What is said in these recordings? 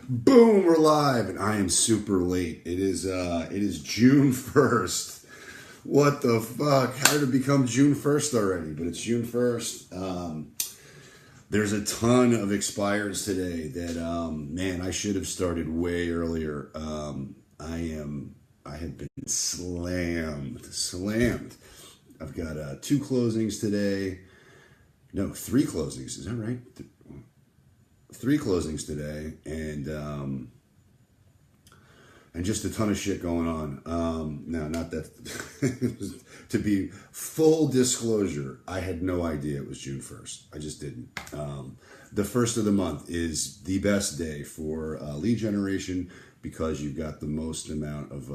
Boom, we're live, and I am super late. It is June 1st. What the fuck? How did it become June 1st already? But it's June 1st. There's a ton of expires today that man, I should have started way earlier. I have been slammed. I've got 2 closings today. No, 3 closings. Is that right? 3 closings today, and just a ton of shit going on. No, not that. To be full disclosure, I had no idea it was June 1st. I just didn't. The first of the month is the best day for lead generation because you've got the most amount of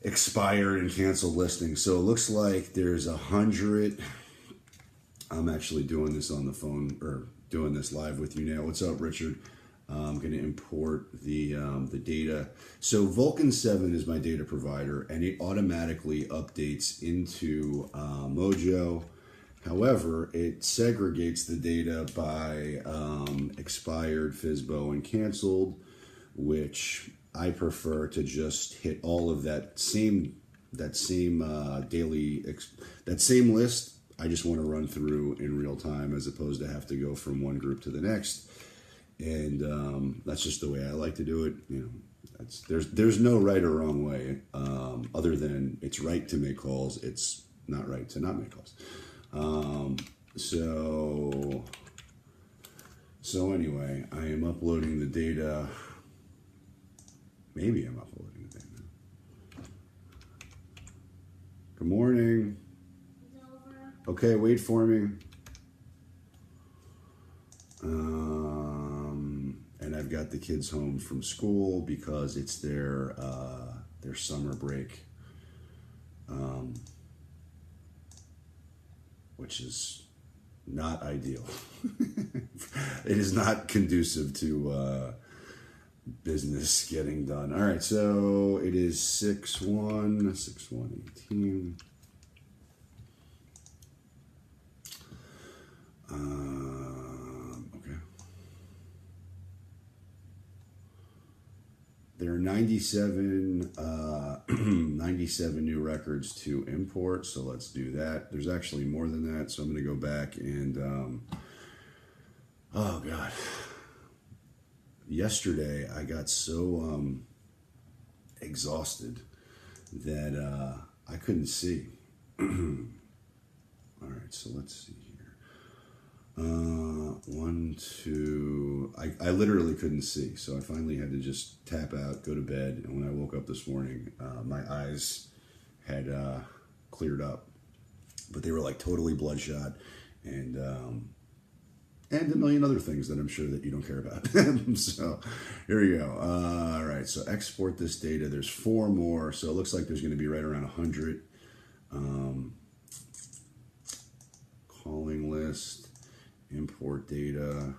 expired and canceled listings. So it looks like there's 100. I'm actually doing this on the phone, or doing this live with you now. What's up, Richard? I'm going to import the data. So Vulcan 7 is my data provider, and it automatically updates into Mojo. However, it segregates the data by expired, FSBO, and canceled, which I prefer to just hit all of that same list. I just want to run through in real time as opposed to have to go from one group to the next. And that's just the way I like to do it. You know, there's no right or wrong way, other than it's right to make calls. It's not right to not make calls. So anyway, I am uploading the data. Maybe I'm uploading the data. Good morning. Okay, wait for me. And I've got the kids home from school because it's their summer break, which is not ideal. It is not conducive to business getting done. All right, so it is 6/1/18. Okay. There are 97 new records to import, so let's do that. There's actually more than that, so I'm going to go back and, oh God. Yesterday, I got so exhausted that I couldn't see. All right, so let's see. 1, 2, I literally couldn't see, so I finally had to just tap out, go to bed, and when I woke up this morning, my eyes had cleared up, but they were like totally bloodshot, and a million other things that I'm sure that you don't care about. So here we go. All right, so export this data. There's 4 more, so it looks like there's going to be right around 100. Calling list. Import data.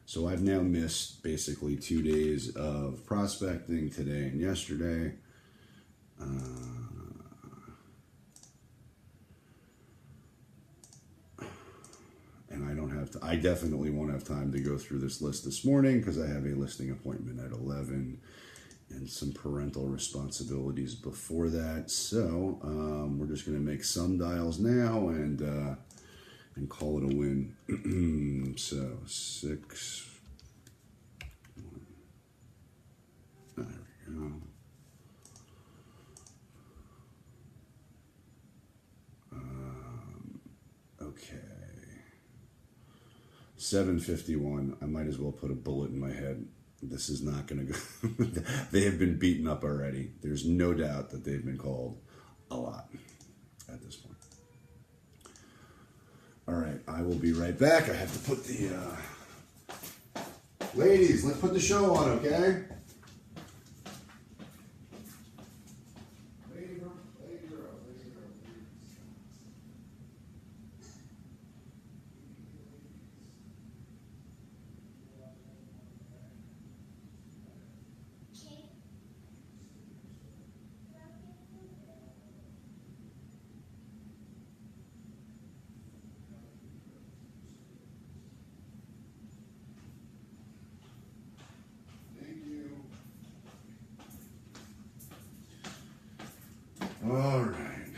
So I've now missed basically 2 days of prospecting, today and yesterday. And I don't have to, I definitely won't have time to go through this list this morning because I have a listing appointment at 11 and some parental responsibilities before that. So we're just going to make some dials now and call it a win. So 6. There we go. Okay. 7:51. I might as well put a bullet in my head. This is not going to go. They have been beaten up already. There's no doubt that they've been called a lot at this point. All right, I will be right back. I have to put the ladies. Let's put the show on, okay? Lady girl. All right.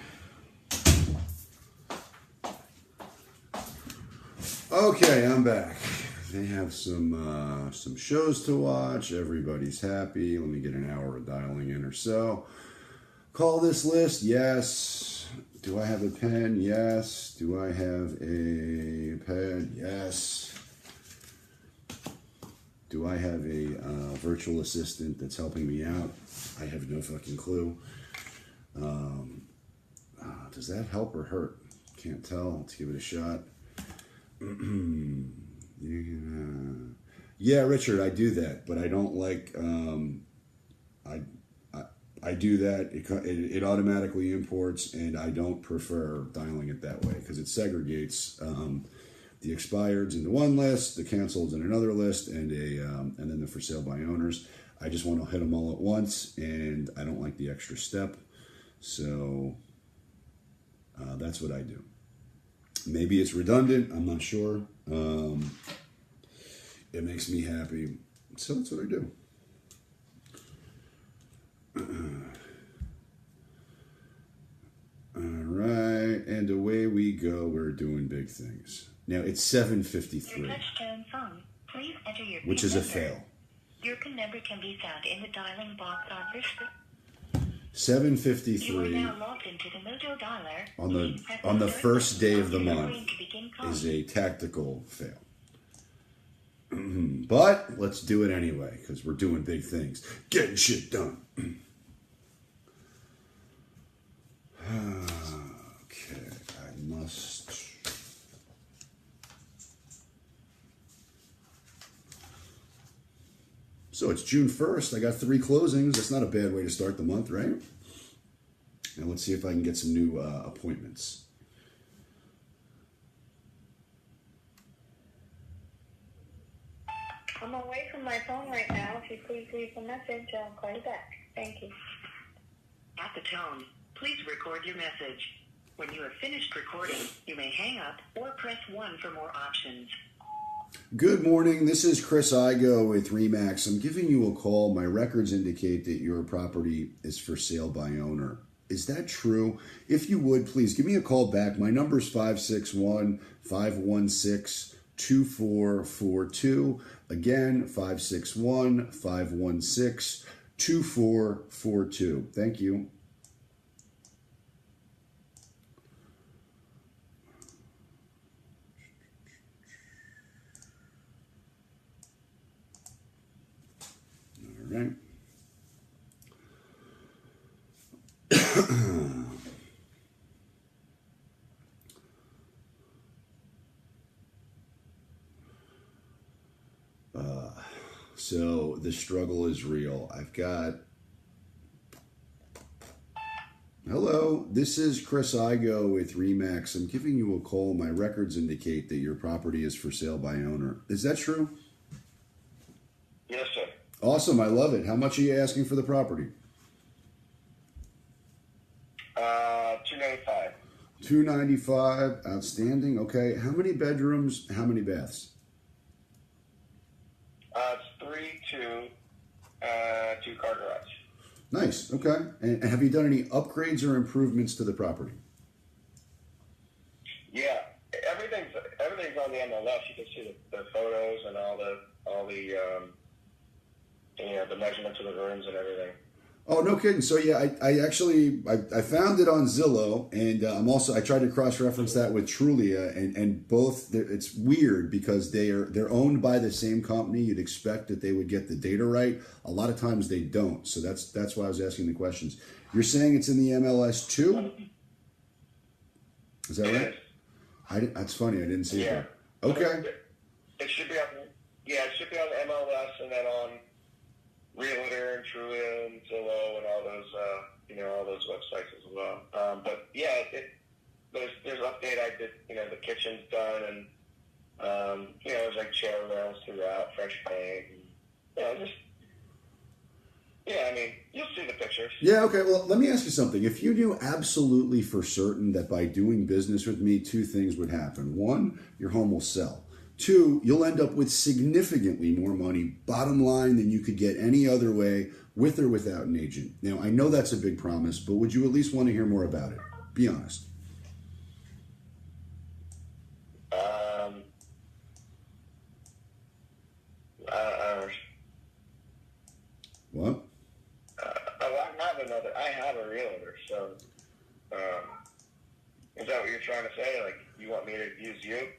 Okay, I'm back. They have some shows to watch. Everybody's happy. Let me get an hour of dialing in or so. Call this list. Yes. Do I have a pen? Yes. Do I have a pen? Yes. Do I have a virtual assistant that's helping me out? I have no fucking clue. Does that help or hurt? Can't tell. Let's give it a shot. Yeah, Richard, I do that, but I don't like. I do that. It automatically imports, and I don't prefer dialing it that way because it segregates the expireds into one list, the canceled in another list, and then the for sale by owners. I just want to hit them all at once, and I don't like the extra step, so that's what I do. Maybe it's redundant. I'm not sure. It makes me happy, so that's what I do. All right, and away we go. We're doing big things. Now it's 7:53, Please enter your which is a fail. Your PIN number can be found in the dialing box on this. 7:53 You are now logged into the Mojo dialer. on the first day of the month is a tactical fail. But let's do it anyway because we're doing big things, getting shit done. Okay, I must. So it's June 1st. I got 3 closings. That's not a bad way to start the month, right? Now let's see if I can get some new appointments. I'm away from my phone right now. If you please leave a message, I'll call you back. Thank you. At the tone, please record your message. When you have finished recording, you may hang up or press 1 for more options. Good morning. This is Chris Igoe with Remax. I'm giving you a call. My records indicate that your property is for sale by owner. Is that true? If you would, please give me a call back. My number is 561-516-2442. Again, 561-516-2442. Thank you. All right. So the struggle is real. I've got. Hello, this is Chris Igoe with Remax. I'm giving you a call. My records indicate that your property is for sale by owner. Is that true? Yes, sir. Awesome. I love it. How much are you asking for the property? $295. $295. Outstanding. Okay. How many bedrooms? How many baths? It's 3, 2, 2-car garage. Nice. Okay. And have you done any upgrades or improvements to the property? Yeah, everything's on the MLS. You can see the photos and all the the measurements of the rooms and everything. Oh, no kidding. So yeah, I actually found it on Zillow, and I tried to cross-reference that with Trulia, and both. It's weird because they're owned by the same company. You'd expect that they would get the data right. A lot of times they don't. So that's why I was asking the questions. You're saying it's in the MLS too? Is that right? That's funny. I didn't see it there. Okay. It should be on. Yeah, it should be on the MLS and then on Realtor and Trulia and Zillow and all those websites as well. But yeah, there's an update. I did, the kitchen's done and there's like chair rails throughout, fresh paint. And, you'll see the pictures. Yeah, okay. Well, let me ask you something. If you knew absolutely for certain that by doing business with me, 2 things would happen. 1, your home will sell. Two, you'll end up with significantly more money, bottom line, than you could get any other way, with or without an agent. Now, I know that's a big promise, but would you at least want to hear more about it? Be honest. What? I have a realtor, so is that what you're trying to say? Like, you want me to use you?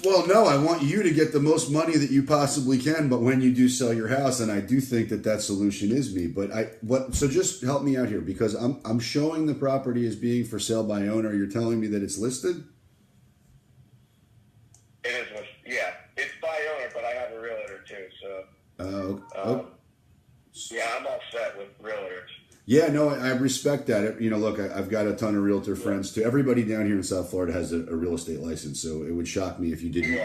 Well, no, I want you to get the most money that you possibly can, but when you do sell your house, and I do think that solution is me, so just help me out here, because I'm showing the property as being for sale by owner. You're telling me that it's listed? It is listed, yeah. It's by owner, but I have a realtor too, so. Yeah, I'm all set with realtors. Yeah, no, I respect that. Look, I've got a ton of realtor friends too. Everybody down here in South Florida has a real estate license, so it would shock me if you didn't.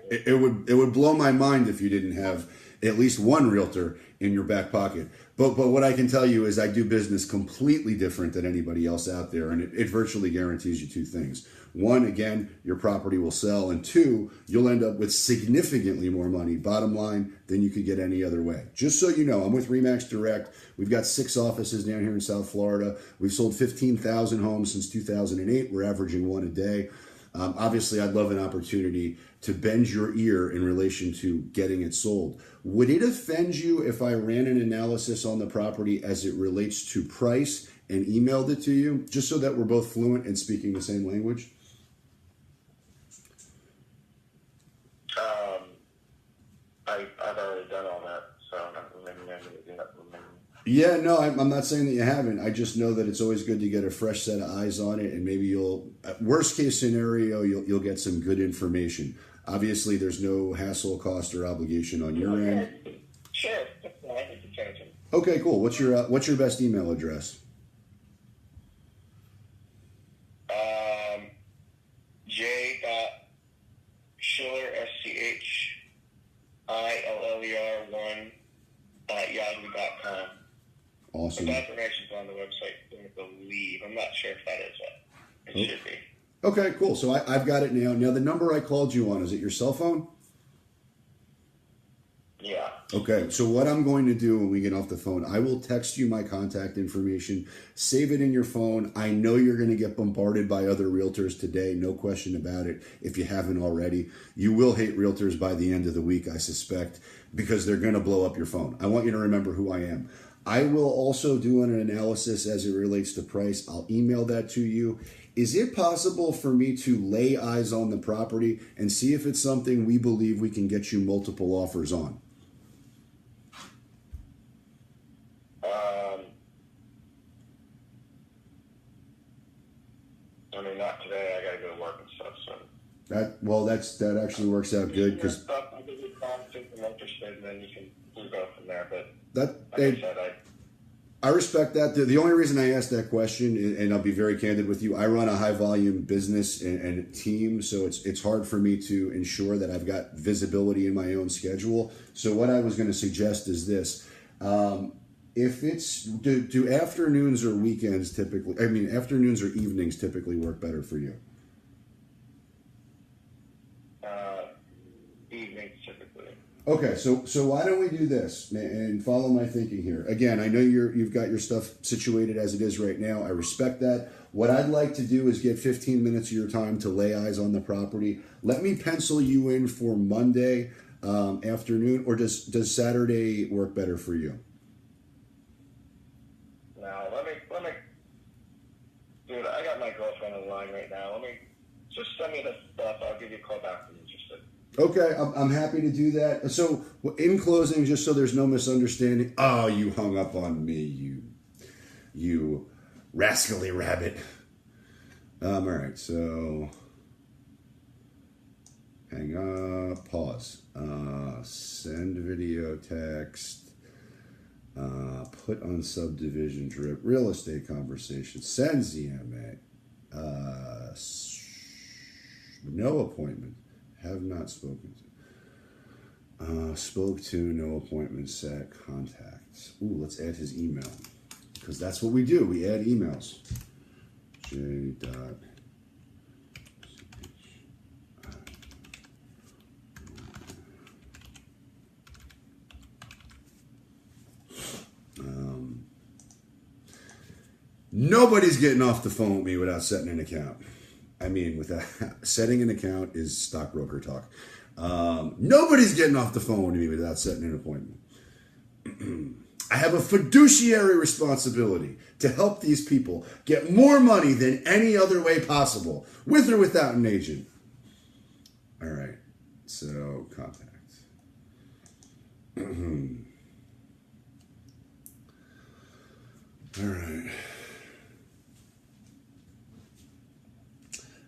It would blow my mind if you didn't have at least one realtor in your back pocket. But what I can tell you is I do business completely different than anybody else out there, and it virtually guarantees you two things. One, again, your property will sell, and two, you'll end up with significantly more money, bottom line, than you could get any other way. Just so you know, I'm with RE/MAX Direct. We've got 6 offices down here in South Florida. We've sold 15,000 homes since 2008. We're averaging 1 a day. Obviously, I'd love an opportunity to bend your ear in relation to getting it sold. Would it offend you if I ran an analysis on the property as it relates to price and emailed it to you, just so that we're both fluent and speaking the same language? I've already done all that, so maybe I'm going to do that. Yeah, no, I'm not saying that you haven't. I just know that it's always good to get a fresh set of eyes on it, and maybe worst case scenario, you'll get some good information. Obviously, there's no hassle, cost, or obligation on your end. Sure, I think you can. Okay, cool. What's your best email address? J.Schiller, SCHILLER1 @yahoo.com. Awesome. The information's on the website, I believe. I'm not sure if that is it. It should be. Okay, cool. So I've got it now. Now, the number I called you on, is it your cell phone? Yeah. Okay, so what I'm going to do when we get off the phone, I will text you my contact information, save it in your phone. I know you're going to get bombarded by other realtors today, no question about it, if you haven't already. You will hate realtors by the end of the week, I suspect, because they're going to blow up your phone. I want you to remember who I am. I will also do an analysis as it relates to price. I'll email that to you. Is it possible for me to lay eyes on the property and see if it's something we believe we can get you multiple offers on? I mean, not today. I got to go to work and stuff, so. That actually works out good, because I'll give you a call if I'm interested, and then we'll go from there. But I respect that. The only reason I asked that question, and I'll be very candid with you, I run a high volume business and team, so it's hard for me to ensure that I've got visibility in my own schedule. So what I was going to suggest is this. If it's, do afternoons or weekends afternoons or evenings typically work better for you? Evenings typically. Okay, so why don't we do this and follow my thinking here? Again, I know you've got your stuff situated as it is right now. I respect that. What I'd like to do is get 15 minutes of your time to lay eyes on the property. Let me pencil you in for Monday afternoon, or does Saturday work better for you? Now, let me, dude, I got my girlfriend on the line right now. Just send me the stuff. I'll give you a call back if you're interested. Okay, I'm happy to do that. So, in closing, just so there's no misunderstanding, oh, you hung up on me, you rascally rabbit. All right, so hang up, pause, send video text. Put on subdivision drip, real estate conversation, send ZMA, no appointment, have not spoken to, spoke to, no appointment set, contacts. Ooh, let's add his email, because that's what we do, we add emails. J. Nobody's getting off the phone with me without setting an account. I mean, without setting an account is stockbroker talk. Nobody's getting off the phone with me without setting an appointment. I have a fiduciary responsibility to help these people get more money than any other way possible, with or without an agent. All right, so contact. All right.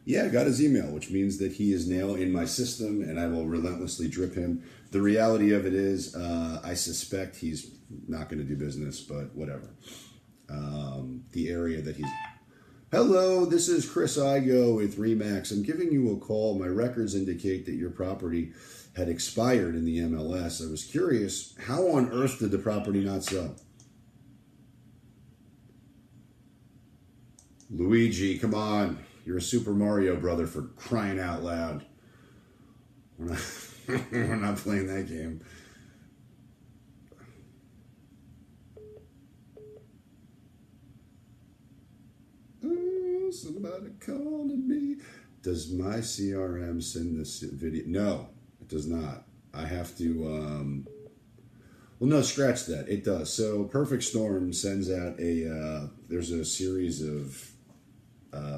Yeah, I got his email, which means that he is now in my system and I will relentlessly drip him. The reality of it is, I suspect he's not going to do business, but whatever. The area that he's... Hello, this is Chris Igoe with Remax. I'm giving you a call. My records indicate that your property had expired in the MLS. I was curious, how on earth did the property not sell? Luigi, come on. You're a Super Mario brother, for crying out loud. We're not playing that game. Oh, somebody calling me. Does my CRM send this video? No, it does not. I have to... Well, no, scratch that. It does. So Perfect Storm sends out there's a series of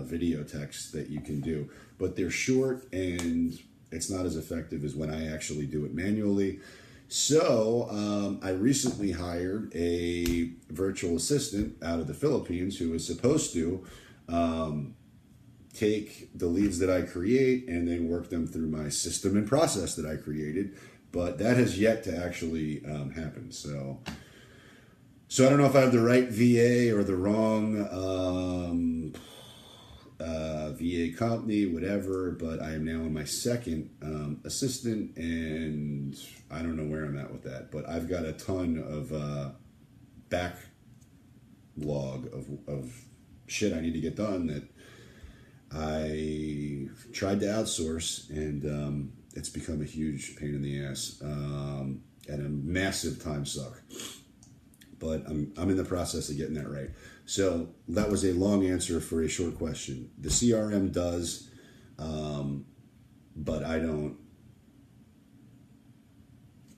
video texts that you can do, but they're short and it's not as effective as when I actually do it manually. So I recently hired a virtual assistant out of the Philippines who is supposed to take the leads that I create and then work them through my system and process that I created. But that has yet to actually happen. So I don't know if I have the right VA or the wrong VA company, whatever. But I am now on my second assistant, and I don't know where I'm at with that. But I've got a ton of backlog of shit I need to get done that I tried to outsource, and it's become a huge pain in the ass and a massive time suck. But I'm in the process of getting that right. So that was a long answer for a short question. The CRM does, but I don't.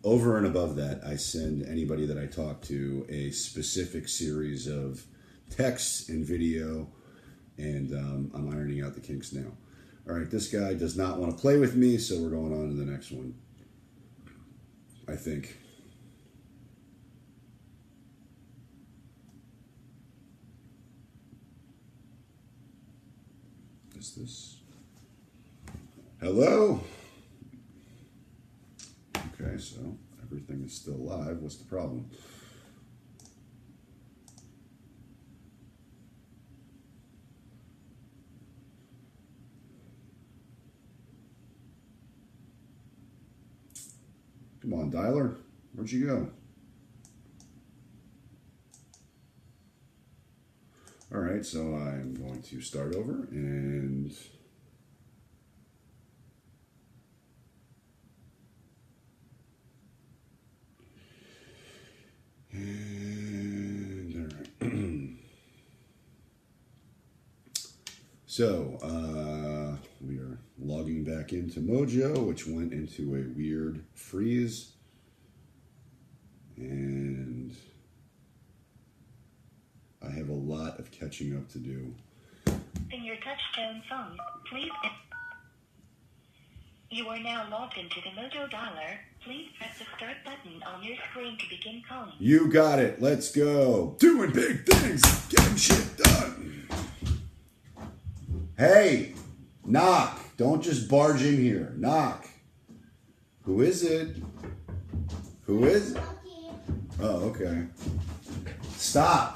Over and above that, I send anybody that I talk to a specific series of texts and video, and I'm ironing out the kinks now. All right, this guy does not want to play with me, so we're going on to the next one, I think. Is this? Hello? Okay, so everything is still live. What's the problem? Come on, dialer. Where'd you go? All right, so I'm going to start over and all right. So we are logging back into Mojo, which went into a weird freeze, and I have a lot of catching up to do. In your touchtone phone, please. You are now logged into the Mojo dialer. Please press the start button on your screen to begin calling. You got it. Let's go. Doing big things. Getting shit done. Hey, knock. Don't just barge in here. Knock. Who is it? Who is it? Oh, okay. Stop.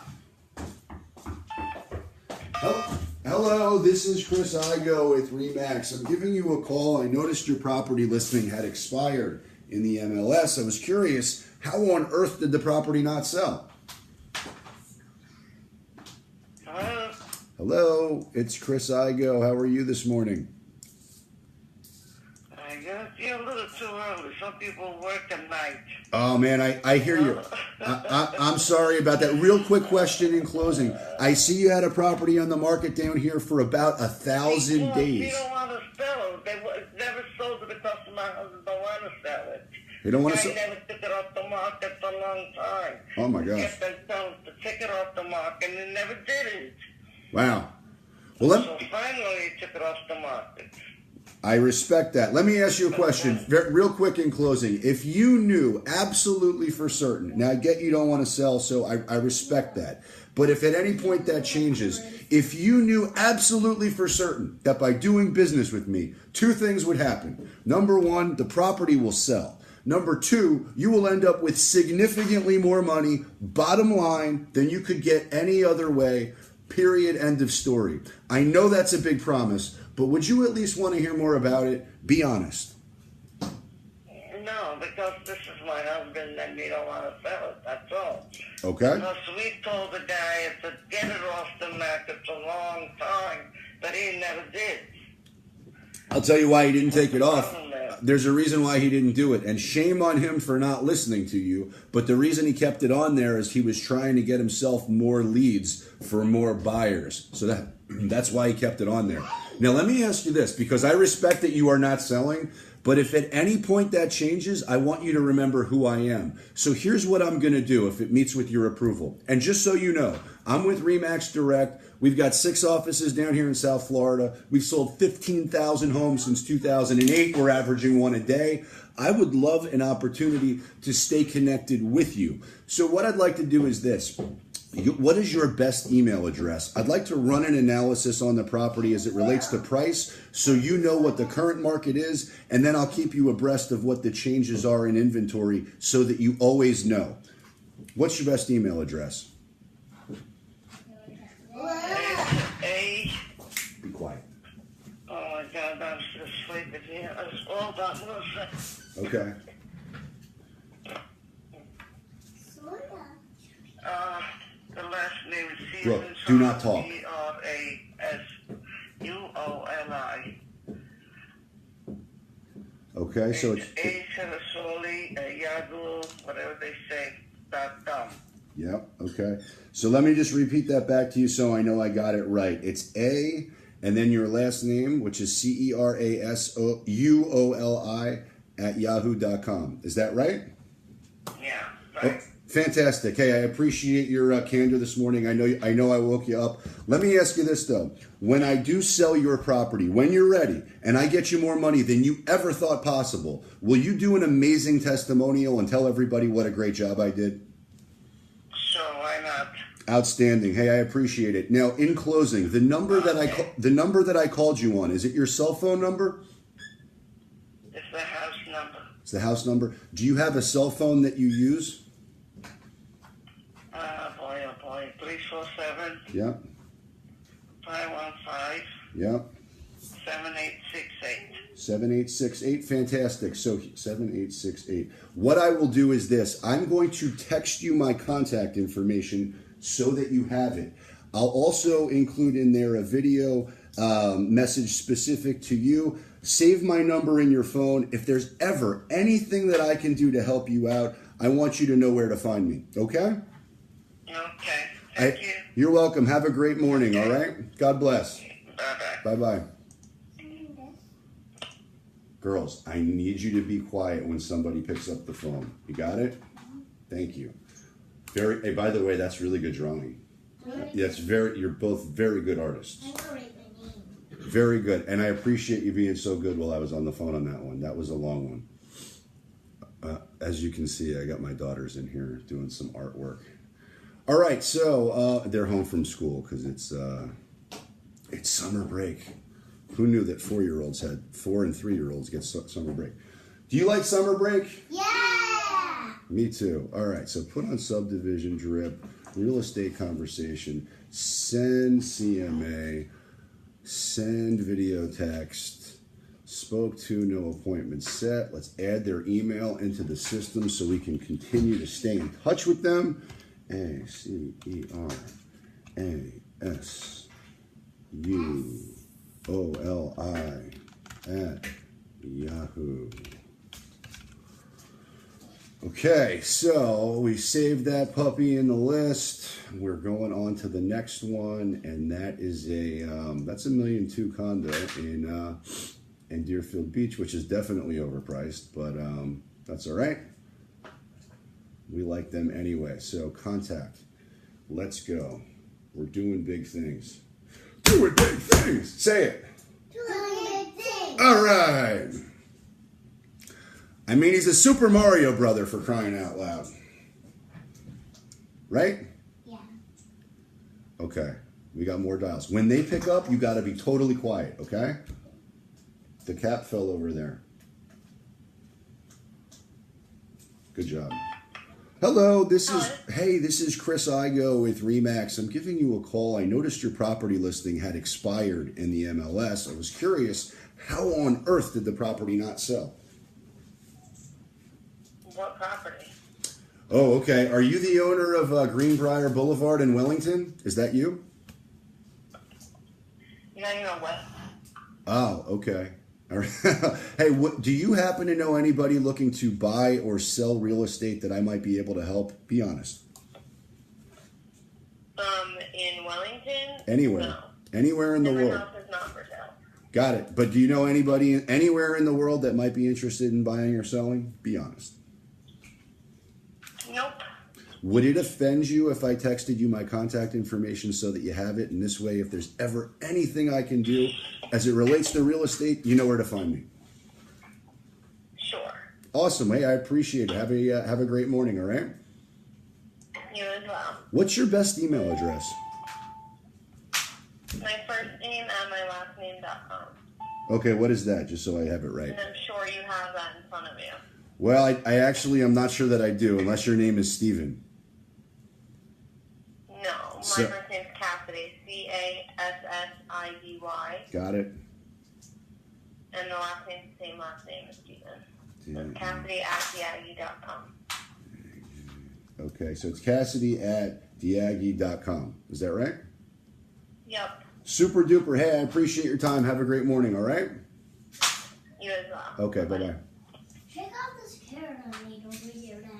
Hello, this is Chris Igoe with Remax. I'm giving you a call. I noticed your property listing had expired in the MLS. I was curious, how on earth did the property not sell? Hello? Hello, it's Chris Igoe. How are you this morning? Good. You're a little too early. Some people work at night. Oh man, I hear you. I'm sorry about that. Real quick question in closing. I see you had a property on the market down here for about 1,000 days. She don't want to sell it. They never sold it because my husband don't want to sell it. They don't want to Guy sell. never took it off the market for a long time. Oh my He gosh. kept on telling us to take it off the market, and he never did it. Wow. Well, So finally, he took it off the market. I respect that. Let me ask you a question, real quick in closing. If you knew absolutely for certain, now I get you don't want to sell, so I respect that. But if at any point that changes, if you knew absolutely for certain that by doing business with me, two things would happen. Number one, the property will sell. Number two, you will end up with significantly more money, bottom line, than you could get any other way. Period. End of story. I know that's a big promise, but would you at least want to hear more about it? Be honest. No, because this is my husband, and we don't want to sell it. That's all. Okay? Because we told the guy to get it off the market for a long time, but he never did. I'll tell you why he didn't take it off. There's a reason why he didn't do it, and shame on him for not listening to you. But the reason he kept it on there is he was trying to get himself more leads for more buyers. So that's why he kept it on there. Now let me ask you this, because I respect that you are not selling, but if at any point that changes, I want you to remember who I am. So here's what I'm going to do if it meets with your approval. And just so you know, I'm with Remax Direct. We've got 6 offices down here in South Florida. We've sold 15,000 homes since 2008. We're averaging one a day. I would love an opportunity to stay connected with you. So what I'd like to do is this. What is your best email address? I'd like to run an analysis on the property as it relates to price so you know what the current market is, and then I'll keep you abreast of what the changes are in inventory so that you always know. What's your best email address? Be quiet. Oh my God, I'm still sleeping here. Hold on one second. Okay. The last name is Brooke, do not talk. Rasuli. Okay, so it's... Rasuli, Yahoo, whatever they say, .com. Yep, okay. So let me just repeat that back to you so I know I got it right. It's A, and then your last name, which is CERASUOLI at yahoo.com. Is that right? Yeah, right. Oh, fantastic. Hey, I appreciate your candor this morning. I know I woke you up. Let me ask you this, though. When I do sell your property, when you're ready, and I get you more money than you ever thought possible, will you do an amazing testimonial and tell everybody what a great job I did? Sure, why not? Outstanding. Hey, I appreciate it. Now, in closing, the number that I called you on, is it your cell phone number? It's the house number. It's the house number. Do you have a cell phone that you use? Boy, oh boy. 347 Yep. 515 Yep. 7868. 7868. Fantastic. So 7868. What I will do is this. I'm going to text you my contact information so that you have it. I'll also include in there a video message specific to you. Save my number in your phone. If there's ever anything that I can do to help you out, I want you to know where to find me. Okay? Okay. Thank you. You're welcome. Have a great morning, all right? God bless. Bye-bye. Bye-bye. Girls, I need you to be quiet when somebody picks up the phone. You got it? Thank you. Hey, by the way, that's really good drawing. You're both very good artists. Very good. And I appreciate you being so good while I was on the phone on that one. That was a long one. As you can see, I got my daughters in here doing some artwork. All right, so they're home from school because it's summer break. Who knew that 4 and 3-year-olds get summer break? Do you like summer break? Yeah! Me too. All right, so put on subdivision drip, real estate conversation, send CMA, send video text, spoke to, no appointment set. Let's add their email into the system so we can continue to stay in touch with them. ACERASUOLI at Yahoo. Okay, so we saved that puppy in the list. We're going on to the next one, and that is that's $1.2 million condo in Deerfield Beach, which is definitely overpriced, but that's all right. We like them anyway. So contact. Let's go. We're doing big things. Doing big things. Say it. Doing big things. All right. I mean, he's a Super Mario brother, for crying out loud. Right? Yeah. Okay. We got more dials. When they pick up, you got to be totally quiet, okay? The cat fell over there. Good job. Hello, this is Chris Igoe with Remax. I'm giving you a call. I noticed your property listing had expired in the MLS. I was curious, how on earth did the property not sell? What property? Oh, okay. Are you the owner of Greenbrier Boulevard in Wellington? Is that you? You don't even know what? Oh, okay. All right. Hey, do you happen to know anybody looking to buy or sell real estate that I might be able to help? Be honest. In Wellington? Anywhere. No. Anywhere in the My world. house is not for sale. Got it. But do you know anybody anywhere in the world that might be interested in buying or selling? Be honest. Nope. Would it offend you if I texted you my contact information so that you have it? And this way, if there's ever anything I can do as it relates to real estate, you know where to find me. Sure. Awesome. Hey, I appreciate it. Have a great morning, all right? You as well. What's your best email address? My first name and my last name.com. Okay, what is that? Just so I have it right. And I'm sure you have that in front of you. Well, I actually am not sure that I do, unless your name is Steven. No. My first name's Cassidy. Cassidy. Got it. And the last name's the same last name as Steven. So it's Cassidy@theaggie.com. Okay, so it's Cassidy@theaggie.com. Is that right? Yep. Super duper. Hey, I appreciate your time. Have a great morning, all right? You as well. Okay, bye-bye. Check out this carrot I made over here, Dad.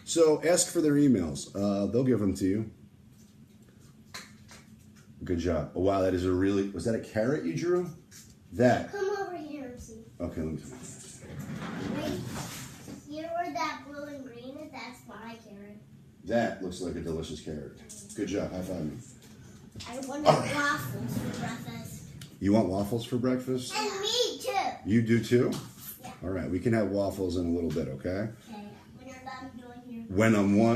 So ask for their emails. They'll give them to you. Good job. Oh, wow, that is was that a carrot you drew? That. Come over here and see. Okay, let me Right here where that blue and green is, that's my carrot. That looks like a delicious carrot. Good job. High five me. I wanted waffles for breakfast. You want waffles for breakfast? And me too. You do too? Yeah. All right, we can have waffles in a little bit, okay? Okay. When you're done doing your...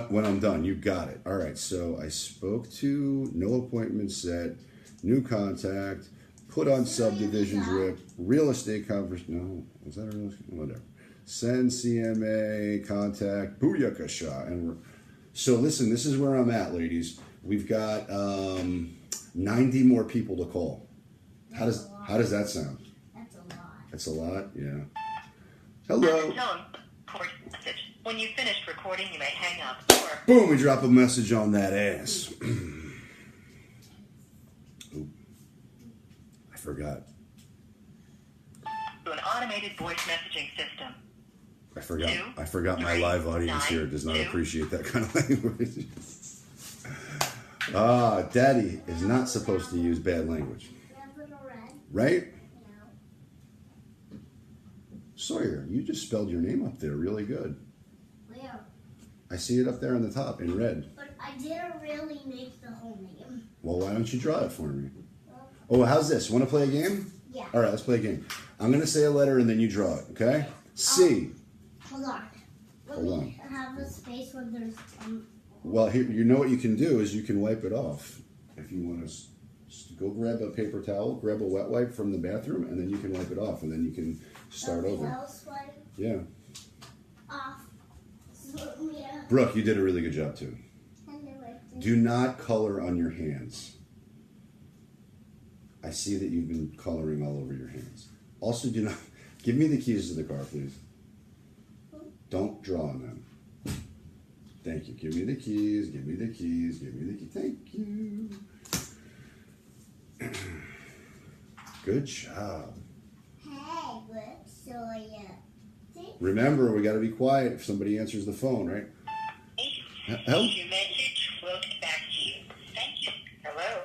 When I'm done, you got it. All right, so I spoke to, no appointment set, new contact, put on subdivision drip, real estate conference. No, was that a real estate? Whatever. Send CMA, contact, booyakasha. And so listen, this is where I'm at, ladies. We've got 90 more people to call. How does that sound? That's a lot. That's a lot, yeah. At Hello. the tone, record message. When you've finished recording, you may hang up or Boom, we drop a message on that ass. Oop. I forgot. to an automated voice messaging system. I forgot my live audience here does not appreciate that kind of language. Daddy is not supposed to use bad language. Right? No. Sawyer, you just spelled your name up there really good. Where? I see it up there on the top in red. But I didn't really make the whole name. Well, why don't you draw it for me? Oh, how's this? Want to play a game? Yeah. All right, let's play a game. I'm going to say a letter and then you draw it, okay? C. Hold on. Let Hold me have a space where there's... Well, here, you know what you can do is you can wipe it off. If you want to go grab a paper towel, grab a wet wipe from the bathroom, and then you can wipe it off, and then you can start over. Yeah. Off. So, yeah. Brooke, you did a really good job, too. Anyway. Do not color on your hands. I see that you've been coloring all over your hands. Also, do not... Give me the keys to the car, please. Don't draw on them. Thank you. Give me the keys. Give me the keys. Give me the keys. Thank you. Good job. Hey, look, so Remember, we got to be quiet if somebody answers the phone, right? Hello? Your message will get back to you. Thank you. Hello?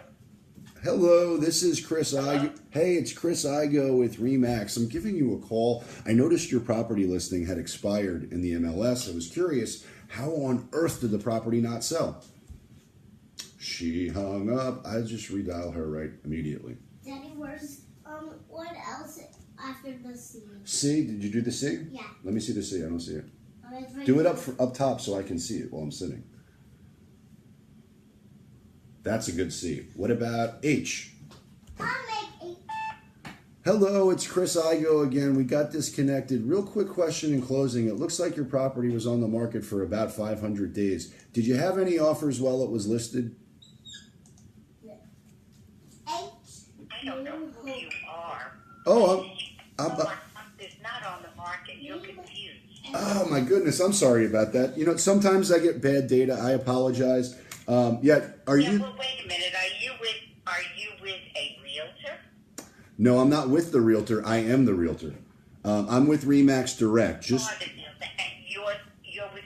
Hello, this is Chris Igoe. Hey, it's Chris Igoe with Remax. I'm giving you a call. I noticed your property listing had expired in the MLS. I was curious, how on earth did the property not sell? She hung up. I just redial her right immediately. Daddy, where's what else after the C? C? Did you do the C? Yeah. Let me see the C. I don't see it. It's right Do it here. up top so I can see it while I'm sitting. That's a good C. What about H? I'll make Hello, it's Chris Igoe again. We got disconnected. Real quick question in closing. It looks like your property was on the market for about 500 days. Did you have any offers while it was listed? H. I don't know who you are. Oh, It's not on the market. You're confused. oh my goodness. I'm sorry about that. You know, sometimes I get bad data. I apologize. Are you? Well, wait a minute. Are you with a realtor? No, I'm not with the realtor. I am the realtor. I'm with Remax Direct. You're with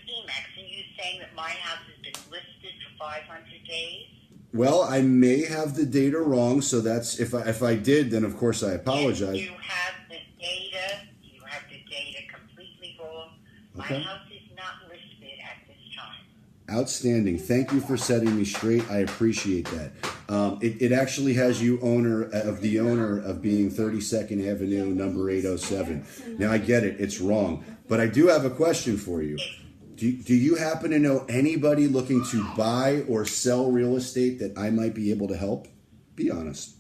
Emax, and you're saying that my house has been listed for 500 days? Well, I may have the data wrong, so that's if I did, then of course I apologize. Yes, you have the data. You have the data completely wrong. Okay. My house is not listed at this time. Outstanding. Thank you for setting me straight. I appreciate that. It actually has you owner of being 32nd Avenue, number 807. Now I get it. It's wrong. But I do have a question for you. Do you happen to know anybody looking to buy or sell real estate that I might be able to help? Be honest.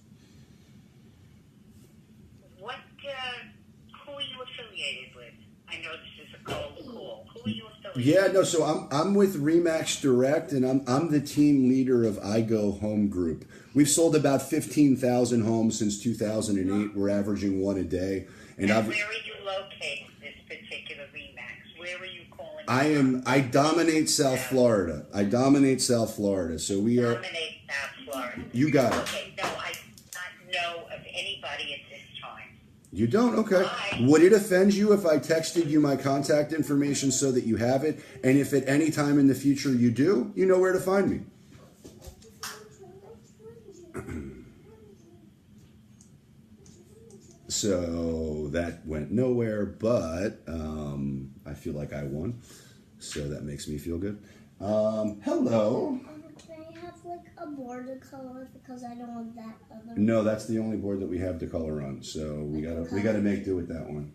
Who are you affiliated with? I know this is a cold call. Who are you affiliated Yeah, no, so I'm with Remax Direct, and I'm the team leader of Igoe Home Group. We've sold about 15,000 homes since 2008. We're averaging one a day. And where are you located, this particular Remax? Where are you calling I dominate South Florida. So we are. Dominate South Florida. You got it. Okay, no, I do not know of anybody at this time. You don't? Okay. Bye. Would it offend you if I texted you my contact information so that you have it? And if at any time in the future you do, you know where to find me. So that went nowhere, but I feel like I won. So that makes me feel good. Hello. Can I have like a border color because I don't want that other? No, that's the only board that we have to color on. So we gotta make do with that one.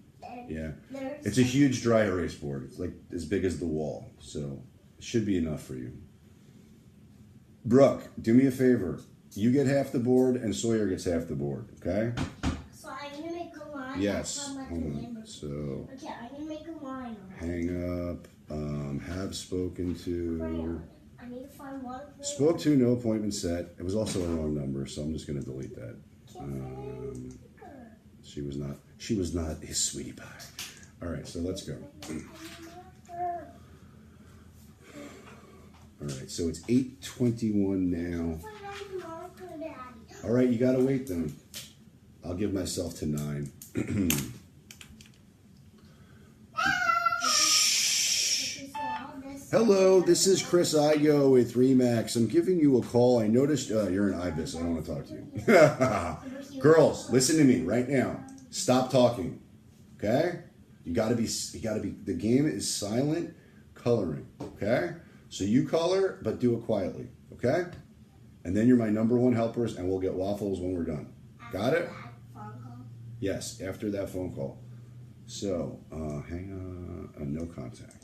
Yeah. It's a huge dry erase board. It's like as big as the wall. So it should be enough for you. Brooke, do me a favor. You get half the board and Sawyer gets half the board, okay? So I'm gonna make a line. Yes. Hold Hold on. So Okay, I'm gonna make a line. hang up. Have spoken to. Crayon. I need to find one. Spoke to, no appointment set. It was also a wrong number, so I'm just gonna delete that. She was not his sweetie pie. All right, so let's go. All right, so it's 8:21 now. All right, you gotta wait then. I'll give myself to 9. Hello, this is Chris Igoe with Remax. I'm giving you a call. I noticed you're an Ibis. I don't want to talk to you. Girls, listen to me right now. Stop talking. Okay? You gotta be. The game is silent coloring. Okay? So you color, but do it quietly. Okay? And then you're my number one helpers, and we'll get waffles when we're done. Got it? Yes, after that phone call. So, hang on. No contact.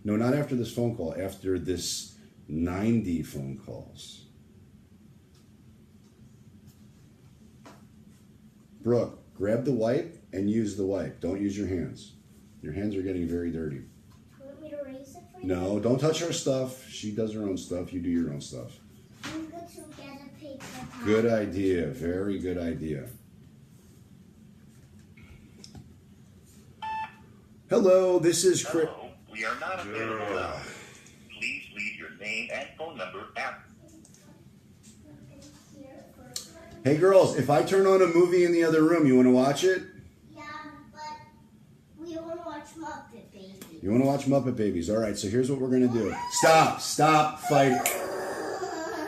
No, not after this phone call. After this 90 phone calls. Brooke, grab the wipe and use the wipe. Don't use your hands. Your hands are getting very dirty. You want me to erase it for you? No, don't touch her stuff. She does her own stuff. You do your own stuff. I'm going to get a paper towel. Good idea. Very good idea. Hello, this is Chris. Hello, we are not available now. Please leave your name and phone number after. Hey girls, if I turn on a movie in the other room, you want to watch it? Yeah, but we want to watch Muppets. You want to watch Muppet Babies? All right, so here's what we're going to do. Stop fighting.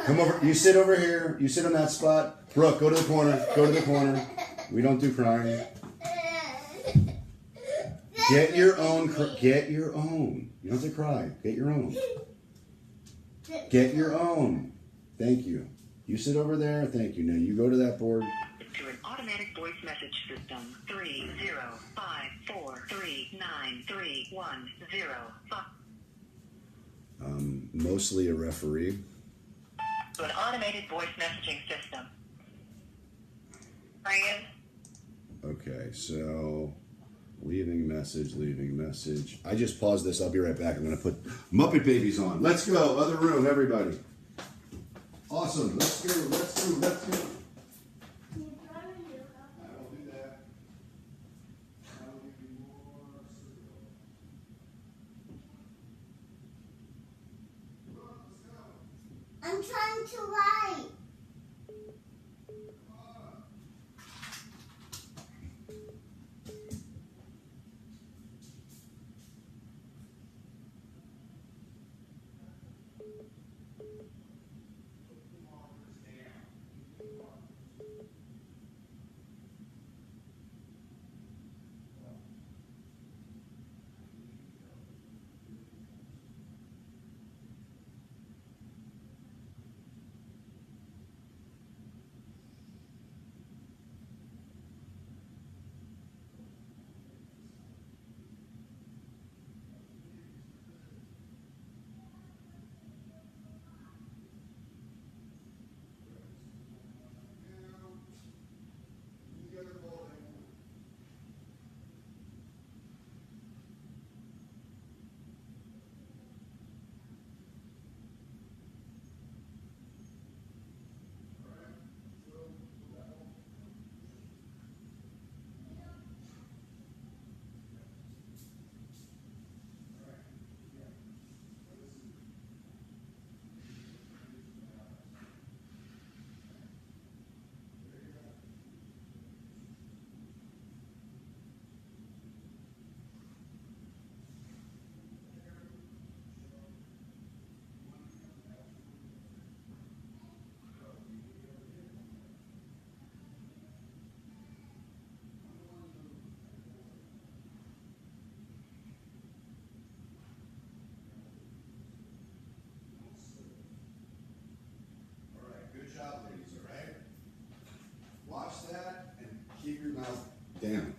Come over. You sit over here. You sit on that spot. Brooke, go to the corner. Go to the corner. We don't do crying. Get your own. Get your own. You don't have to cry. Get your own. Get your own. Thank you. You sit over there. Thank you. Now you go to that board. To an automatic voice message system, 305439310. Mostly a referee. To an automated voice messaging system. Ryan. Okay, so leaving message. I just paused this. I'll be right back. I'm going to put Muppet Babies on. Let's go. Other room, everybody. Awesome. Let's go. You trying to do that? I will do that. I will give you more cereal. I'm trying to write. Good job, ladies, all right? Watch that and keep your mouth down.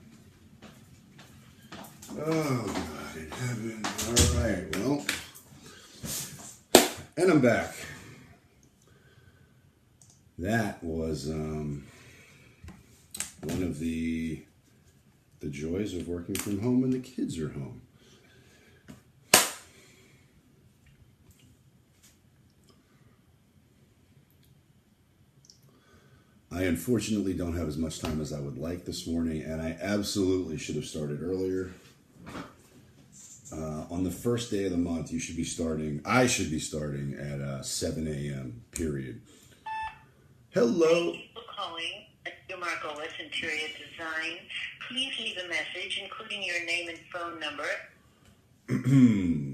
Oh, God in heaven. All right, well. And I'm back. That was one of the joys of working from home when the kids are home. I unfortunately don't have as much time as I would like this morning, and I absolutely should have started earlier. On the first day of the month, I should be starting at 7 a.m., period. Hello. Thank you for calling Margolis Interior Design. Please leave a message, including your name and phone number.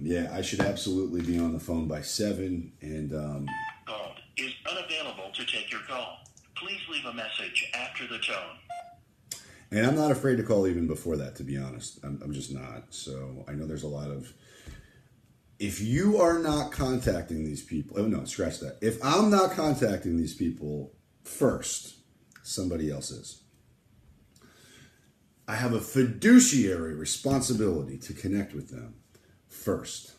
Yeah, I should absolutely be on the phone by 7, and Called is unavailable to take your call. Please leave a message after the tone. And I'm not afraid to call even before that, to be honest. I'm just not. So I know there's a lot of... If you are not contacting these people... Oh, no, scratch that. If I'm not contacting these people first, somebody else is. I have a fiduciary responsibility to connect with them first.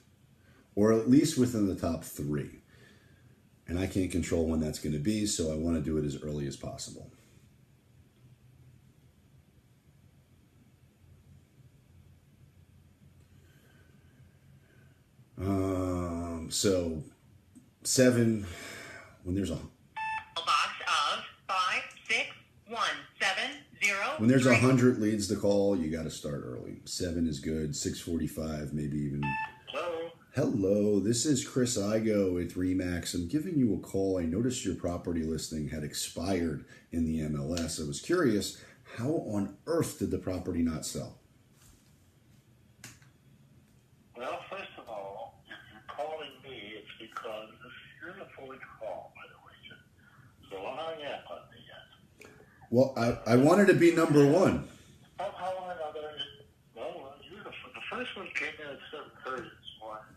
Or at least within the top 3. And I can't control when that's going to be, so I want to do it as early as possible. So 7, when there's a Box of 56170. when there's 100 leads to call, you got to start early. 7 is good. 6:45, maybe even. Hello. Hello, this is Chris Igoe with Remax. I'm giving you a call. I noticed your property listing had expired in the MLS. I was curious, how on earth did the property not sell? because you're the fourth call, by the way. So hang up on me yet. Well, I wanted to be number one. How long am I going to... Well, you're the first one came in at 7:30 this morning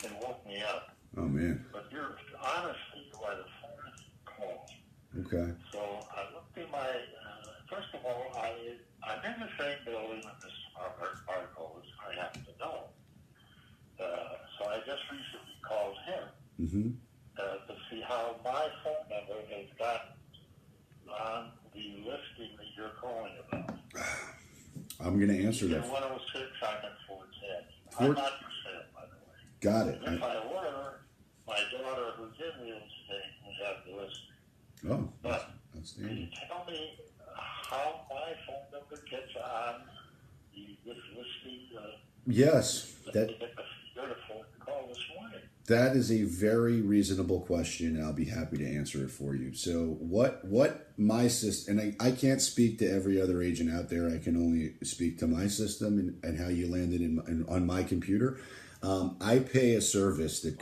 and woke me up. Oh, man. But you're honestly by the fourth call. Okay. So I looked in my... first of all, I'm in the same building with this article as I happen to know. So I just recently called him to see how my phone number has gotten on the listing that you're calling about. I'm going to answer that. In 106, I'm at 410. I'm not for sale, by the way. Got it. If I were, my daughter, who's in real estate, would have the listing. Oh, But can you outstanding. tell me how my phone number gets on this listing? Yes, You're the fourth call this morning. that is a very reasonable question, and I'll be happy to answer it for you. So what my system, and I can't speak to every other agent out there. I can only speak to my system and how you landed on my computer. I pay a service that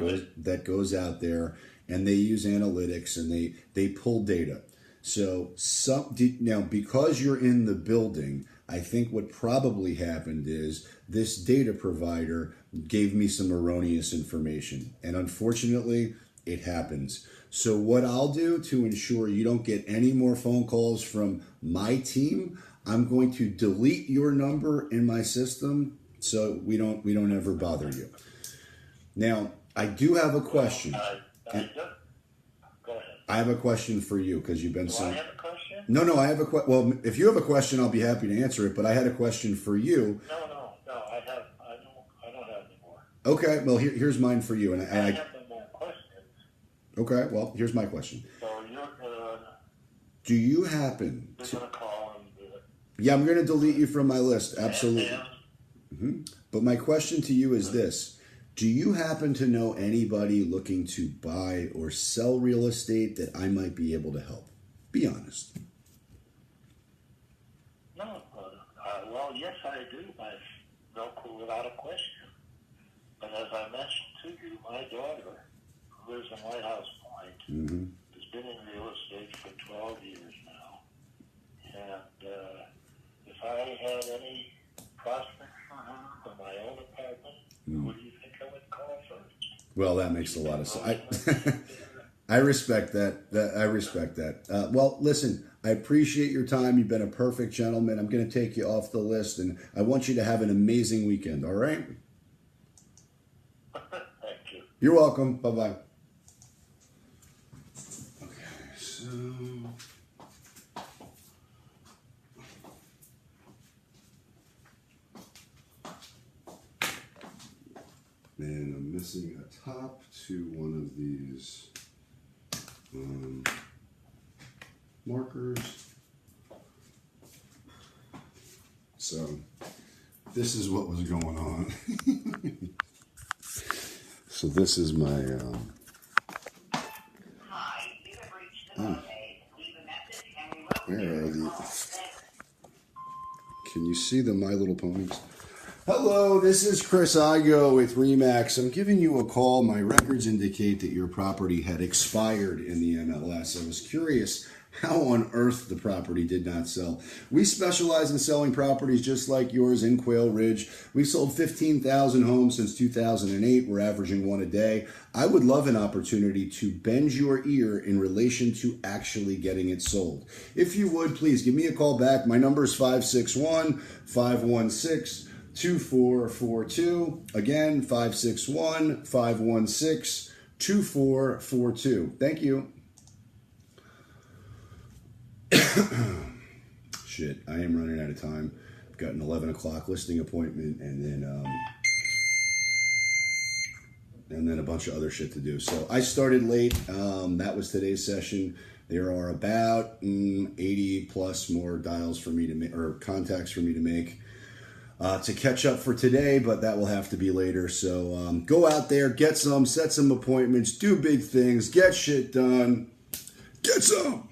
goes out there, and they use analytics, and they pull data. So now, because you're in the building, I think what probably happened is this data provider gave me some erroneous information. And unfortunately, it happens. So what I'll do to ensure you don't get any more phone calls from my team, I'm going to delete your number in my system so we don't ever bother you. Now, I do have a question. Go ahead. I have a question for you because you've been Do I saying... have a question? No, I have a question. Well, if you have a question, I'll be happy to answer it. But I had a question for you. No. I don't have any more. Okay, well, here's mine for you. And I have no more questions. Okay, well, here's my question. So you're Do you happen going to... to call and do it. Yeah, I'm going to delete you from my list. Absolutely. And But my question to you is this. Do you happen to know anybody looking to buy or sell real estate that I might be able to help? Be honest. no, well, yes, I do. Without a question. But as I mentioned to you, my daughter, who lives in White House Point, has been in real estate for 12 years now. And if I had any prospects for her for my own apartment, who do you think I would call first? Well, that makes a lot of sense. I respect that. I respect that. Well, listen, I appreciate your time. You've been a perfect gentleman. I'm going to take you off the list, and I want you to have an amazing weekend, all right? Thank you. You're welcome. Bye-bye. Okay, so... And I'm missing a top to one of these markers. So this is what was going on. So this is my Hi, you have reached the phone aid. Leave a message and we will where are the... Can you see the My Little Ponies? Hello, this is Chris Igoe with Remax. I'm giving you a call. My records indicate that your property had expired in the MLS. I was curious how on earth the property did not sell. We specialize in selling properties just like yours in Quail Ridge. We've sold 15,000 homes since 2008. We're averaging one a day. I would love an opportunity to bend your ear in relation to actually getting it sold. If you would, please give me a call back. My number is 561-516-2442. Again, 561-516-2442. Thank you. Shit, I am running out of time. I've got an 11 o'clock listing appointment and then a bunch of other shit to do. So I started late. That was today's session. There are about 80 plus more dials for me to make, or contacts for me to make to catch up for today, but that will have to be later. So go out there, get some, set some appointments, do big things, get shit done, get some.